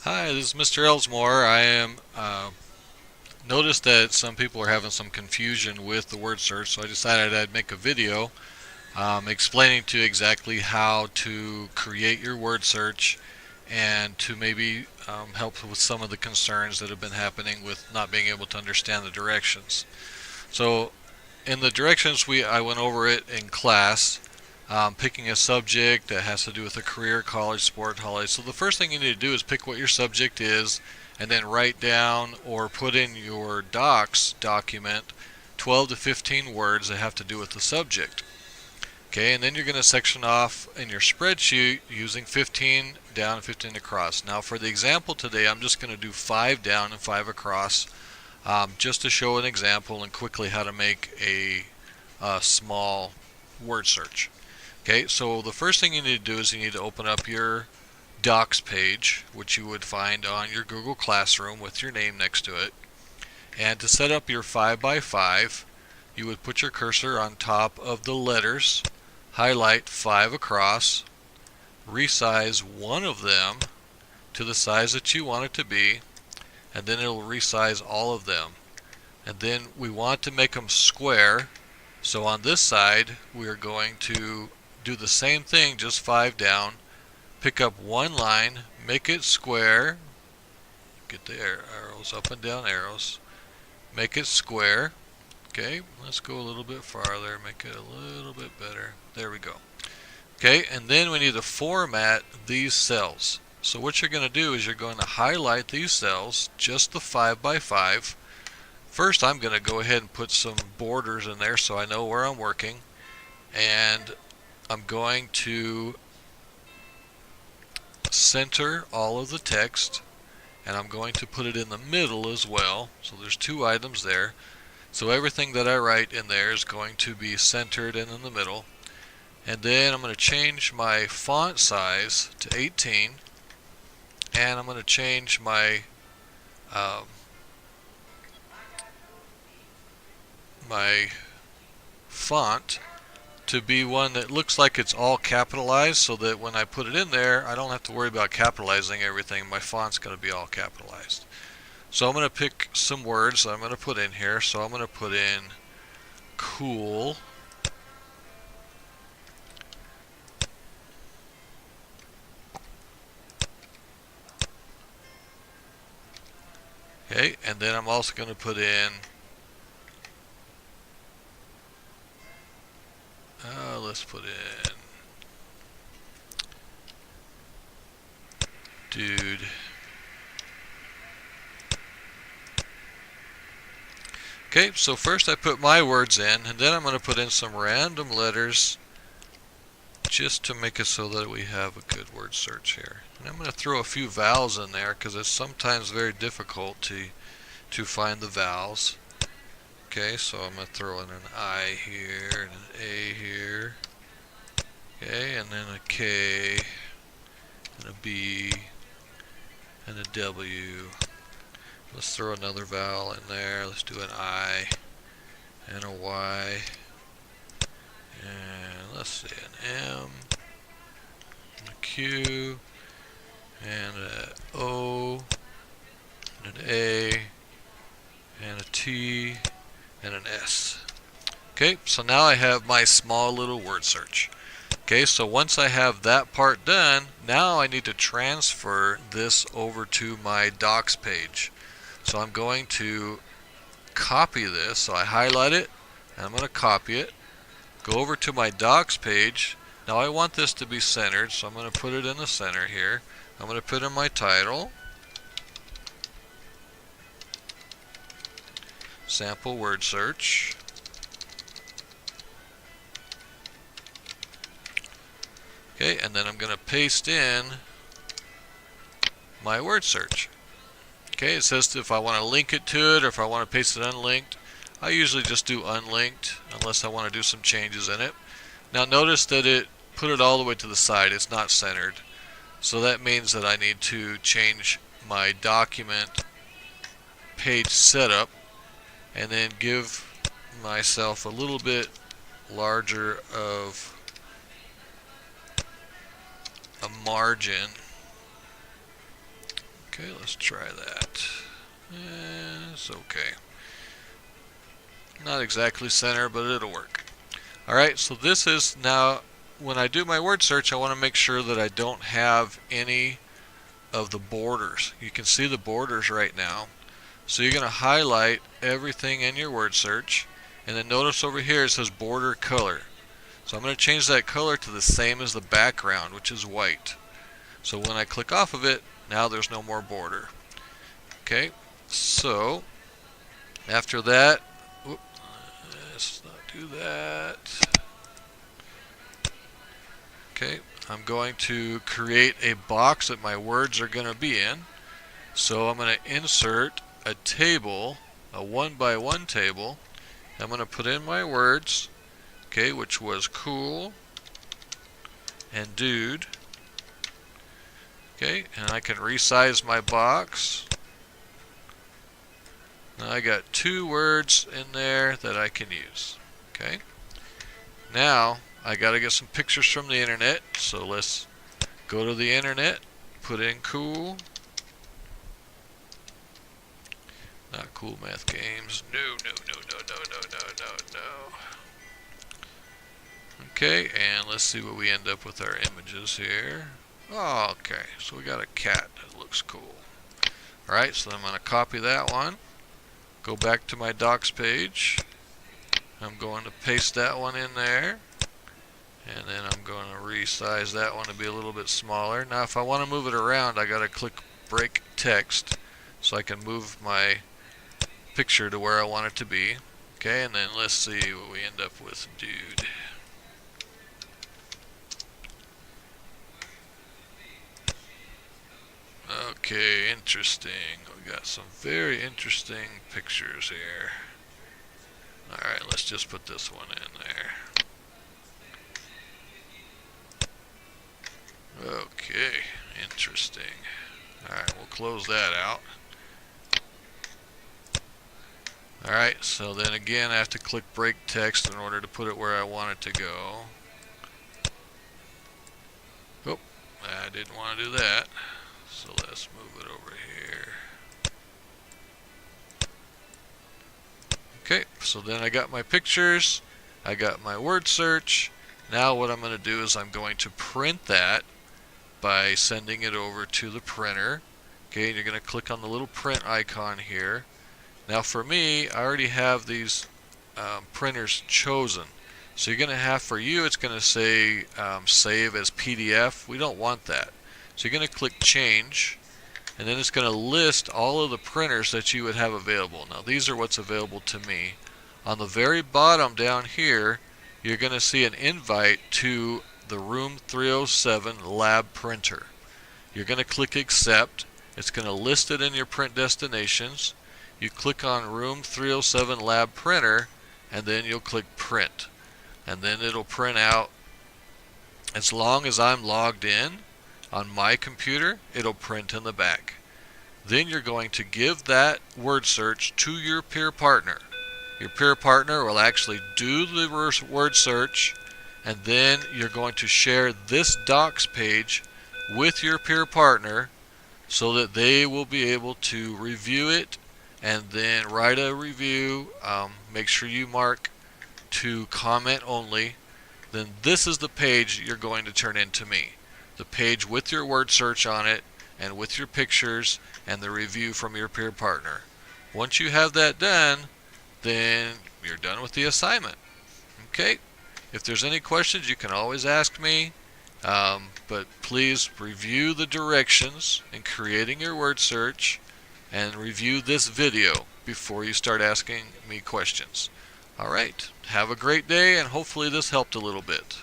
Hi, this is Mr. Elsmore. I am noticed that some people are having some confusion with the word search, so I decided I'd make a video explaining to you exactly how to create your word search and to maybe help with some of the concerns that have been happening with not being able to understand the directions. So in the directions, I went over it in class, picking a subject that has to do with a career, college, sport, holiday. So the first thing you need to do is pick what your subject is, and then write down or put in your docs document 12 to 15 words that have to do with the subject. Okay, and then you're going to section off in your spreadsheet using 15 down and 15 across. Now for the example today, I'm just going to do 5 down and 5 across, just to show an example and quickly how to make a small word search. Okay, so the first thing you need to do is you need to open up your Docs page, which you would find on your Google Classroom with your name next to it. And to set up your 5 by 5, you would put your cursor on top of the letters, highlight 5 across, resize one of them to the size that you want it to be, and then it'll resize all of them. And then we want to make them square, so on this side we are going to do the same thing, just 5 down, pick up one line, make it square, get the arrows, up and down arrows, make it square. Okay, let's go a little bit farther, make it a little bit better. There we go. Okay, and then we need to format these cells. So what you're going to do is you're going to highlight these cells, just the 5 by 5. First, I'm going to go ahead and put some borders in there so I know where I'm working, and I'm going to center all of the text, and I'm going to put it in the middle as well. So there's two items there. So everything that I write in there is going to be centered and in the middle. And then I'm going to change my font size to 18, and I'm going to change my my font to be one that looks like it's all capitalized, so that when I put it in there, I don't have to worry about capitalizing everything. My font's going to be all capitalized. So I'm going to pick some words that I'm going to put in here. So I'm going to put in cool, okay, and then I'm also going to put in let's put in dude. Okay, so first I put my words in, and then I'm going to put in some random letters just to make it so that we have a good word search here. And I'm going to throw a few vowels in there because it's sometimes very difficult to find the vowels. Okay, so I'm going to throw in an I here and an A here. Okay, and then a K and a B and a W. Let's throw another vowel in there. Let's do an I and a Y. And let's see, an M and a Q and an O and an A and a T and an S. Okay, so now I have my small little word search. Okay, so once I have that part done, now I need to transfer this over to my docs page. So I'm going to copy this. So I highlight it, and I'm going to copy it. Go over to my docs page. Now I want this to be centered, so I'm going to put it in the center here. I'm going to put in my title, sample word search. Okay, and then I'm going to paste in my word search. Okay, it says if I want to link it to it or if I want to paste it unlinked. I usually just do unlinked unless I want to do some changes in it. Now notice that it put it all the way to the side. It's not centered. So that means that I need to change my document page setup and then give myself a little bit larger of a margin Okay, let's try that. It's okay. Not exactly center, but it'll work. Alright, so this is now, when I do my word search, I want to make sure that I don't have any of the borders. You can see the borders right now. So you're going to highlight everything in your word search, and then notice over here it says border color. So I'm going to change that color to the same as the background, which is white. So when I click off of it, now there's no more border. Okay, so after that, let's not do that. Okay, I'm going to create a box that my words are going to be in. So I'm going to insert a table, a 1-by-1 table. I'm going to put in my words, okay, which was cool and dude. Okay, and I can resize my box. Now I got 2 words in there that I can use. Okay, now I got to get some pictures from the internet, so let's go to the internet, put in cool. Not cool math games. No. Okay, and let's see what we end up with our images here. Oh, okay, so we got a cat that looks cool. Alright, so I'm going to copy that one. Go back to my docs page. I'm going to paste that one in there. And then I'm going to resize that one to be a little bit smaller. Now if I want to move it around, I got to click break text so I can move my picture to where I want it to be. Okay, and then let's see what we end up with, dude. Okay, interesting. We got some very interesting pictures here. Alright, let's just put this one in there. Okay, interesting. Alright, we'll close that out. Alright, so then again I have to click break text in order to put it where I want it to go. Oh, I didn't want to do that. So let's move it over here. Okay, so then I got my pictures, I got my word search. Now what I'm going to do is I'm going to print that by sending it over to the printer. Okay, and you're going to click on the little print icon here. Now for me, I already have these printers chosen. So you're going to have, for you, it's going to say save as PDF. We don't want that. So you're going to click change, and then it's going to list all of the printers that you would have available. Now these are what's available to me. On the very bottom down here, you're going to see an invite to the Room 307 lab printer. You're going to click accept. It's going to list it in your print destinations. You click on Room 307 lab printer, and then you'll click print. And then it'll print out. As long as I'm logged in on my computer, it'll print in the back. Then you're going to give that word search to your peer partner. Your peer partner will actually do the word search, and then you're going to share this docs page with your peer partner so that they will be able to review it and then write a review. Make sure you mark to comment only. Then this is the page you're going to turn into me. The page with your word search on it and with your pictures and the review from your peer partner. Once you have that done, then you're done with the assignment. Okay? If there's any questions, you can always ask me. But please review the directions in creating your word search and review this video before you start asking me questions. Alright, have a great day, and hopefully this helped a little bit.